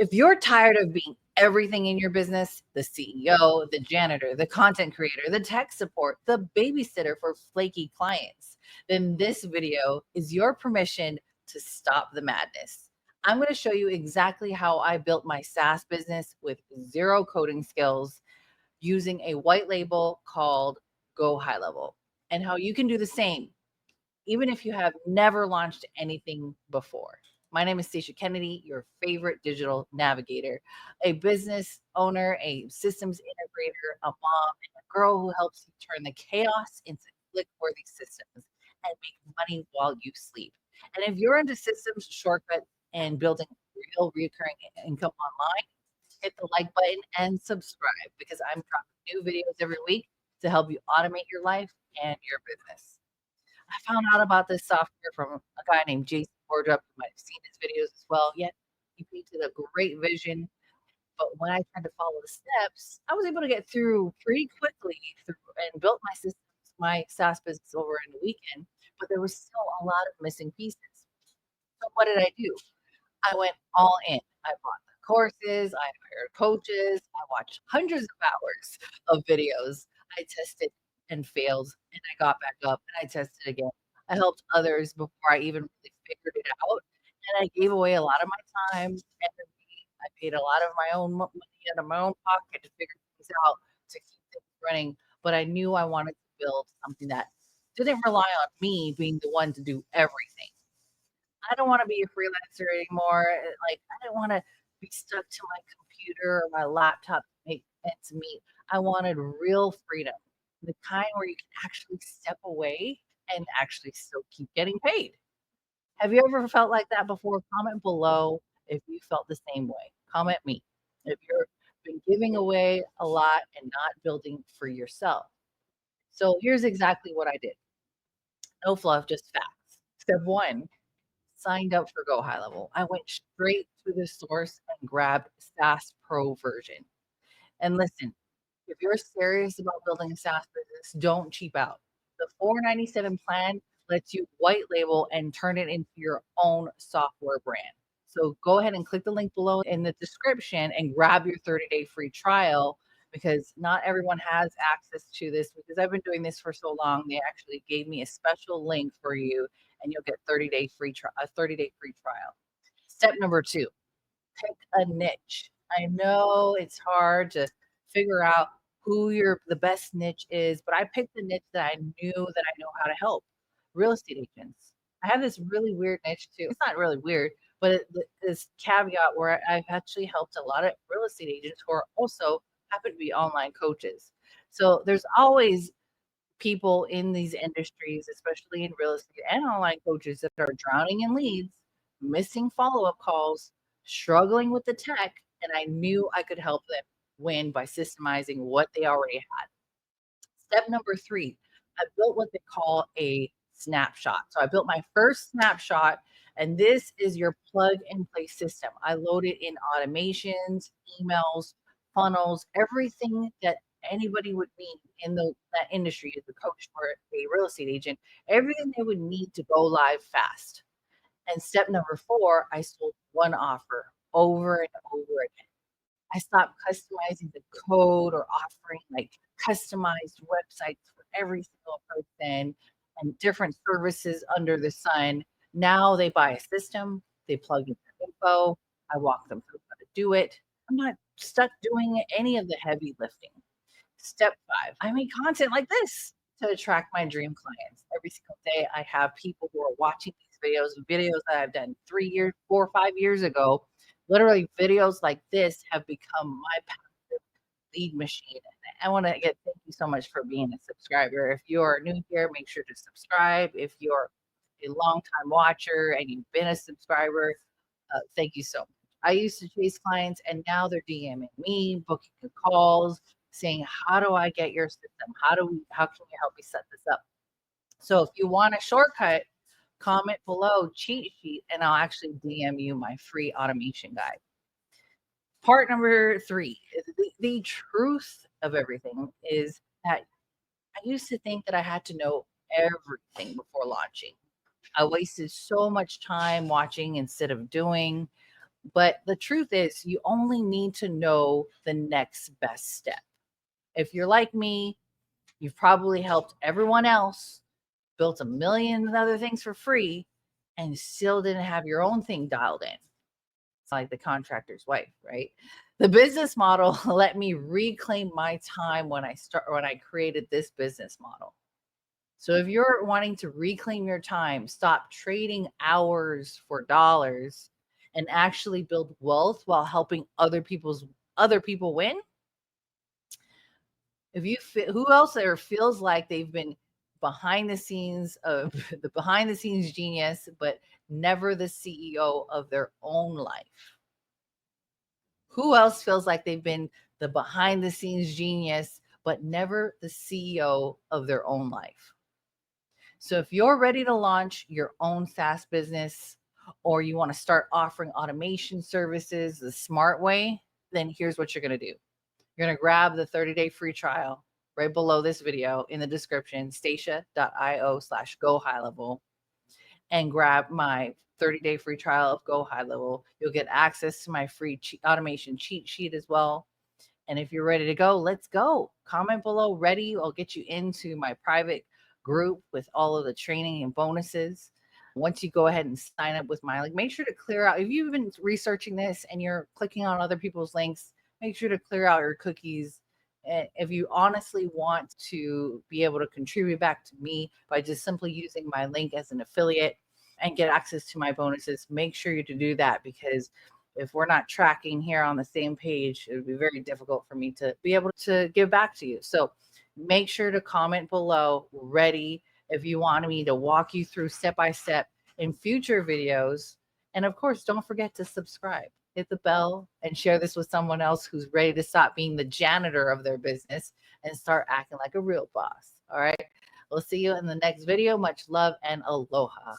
If you're tired of being everything in your business, the CEO, the janitor, the content creator, the tech support, the babysitter for flaky clients, then this video is your permission to stop the madness. I'm going to show you exactly how I built my SaaS business with zero coding skills using a white label called Go HighLevel, and how you can do the same even if you have never launched anything before. My name is Stacia Kennedy, your favorite digital navigator, a business owner, a systems integrator, a mom, and a girl who helps you turn the chaos into click-worthy systems and make money while you sleep. And if you're into systems, shortcuts, and building real recurring income online, hit the like button and subscribe because I'm dropping new videos every week to help you automate your life and your business. I found out about this software from a guy named Jason Wardrop. You might have seen his videos as well. Yet he painted a great vision. But when I tried to follow the steps, I was able to get through pretty quickly and built my systems, my SaaS business over in a weekend. But there was still a lot of missing pieces. So what did I do? I went all in. I bought the courses, I hired coaches, I watched hundreds of hours of videos. I tested and failed, and I got back up and I tested again. I helped others before I even really figured it out. And I gave away a lot of my time, energy. I paid a lot of my own money out of my own pocket to figure things out, to keep things running. But I knew I wanted to build something that didn't rely on me being the one to do everything. I don't want to be a freelancer anymore. Like, I didn't want to be stuck to my computer or my laptop to make ends meet. I wanted real freedom, the kind where you can actually step away and actually still keep getting paid. Have you ever felt like that before? Comment below if you felt the same way. Comment me if you've been giving away a lot and not building for yourself. So here's exactly what I did. No fluff, just facts. Step one, signed up for Go HighLevel. I went straight to the source and grabbed SaaS Pro version. And listen, if you're serious about building a SaaS business, don't cheap out. The $497 plan lets you white label and turn it into your own software brand. So go ahead and click the link below in the description and grab your 30-day free trial because not everyone has access to this. Because I've been doing this for so long, they actually gave me a special link for you and you'll get 30-day free a 30-day free trial. Step number 2, pick a niche. I know it's hard to figure out who the best niche is, but I picked the niche that I knew that I know how to help. Real estate agents. I have this really weird niche too. It's not really weird, but this caveat where I've actually helped a lot of real estate agents who are also happen to be online coaches. So there's always people in these industries, especially in real estate and online coaches, that are drowning in leads, missing follow-up calls, struggling with the tech, and I knew I could help them win by systemizing what they already had. Step number 3, I built what they call a snapshot. So I built my first snapshot, and this is your plug and play system. I loaded in automations, emails, funnels, everything that anybody would need in that industry as a coach or a real estate agent, everything they would need to go live fast. And step number 4, I sold one offer over and over again. I stopped customizing the code or offering like customized websites for every single person and different services under the sun. Now they buy a system, they plug in their info, I walk them through how to do it. I'm not stuck doing any of the heavy lifting. Step 5, I make content like this to attract my dream clients. Every single day, I have people who are watching these videos that I've done 3 years, 4 or 5 years ago. Literally, videos like this have become my passive lead machine. I want to thank you so much for being a subscriber. If you're new here, make sure to subscribe. If you're a long-time watcher and you've been a subscriber, thank you so much. I used to chase clients, and now they're DMing me, booking calls, saying, how do I get your system? How can you help me set this up? So if you want a shortcut, comment below cheat sheet and I'll actually DM you my free automation guide. Part number 3 is the truth of everything is that I used to think that I had to know everything before launching. I wasted so much time watching instead of doing. But the truth is, you only need to know the next best step. If you're like me, you've probably helped everyone else, built a million other things for free, and still didn't have your own thing dialed in. It's like the contractor's wife, right? The business model let me reclaim my time when I created this business model. So if you're wanting to reclaim your time, stop trading hours for dollars and actually build wealth while helping other people win. If you who else there feels like they've been behind the scenes of the behind the scenes genius, but never the CEO of their own life? Who else feels like they've been the behind the scenes genius, but never the CEO of their own life? So if you're ready to launch your own SaaS business, or you want to start offering automation services the smart way, then here's what you're going to do. You're going to grab the 30-day free trial right below this video in the description, stacia.io/go HighLevel, and grab my 30-day free trial of Go HighLevel. You'll get access to my free automation cheat sheet as well. And if you're ready to go, let's go. Comment below, ready. I'll get you into my private group with all of the training and bonuses. Once you go ahead and sign up with my link, make sure to clear out. If you've been researching this and you're clicking on other people's links, make sure to clear out your cookies. And if you honestly want to be able to contribute back to me by just simply using my link as an affiliate and get access to my bonuses, make sure you to do that, because if we're not tracking here on the same page, it would be very difficult for me to be able to give back to you. So make sure to comment below, ready, if you want me to walk you through step by step in future videos. And of course, don't forget to subscribe, hit the bell, and share this with someone else who's ready to stop being the janitor of their business and start acting like a real boss. All right. We'll see you in the next video. Much love and aloha.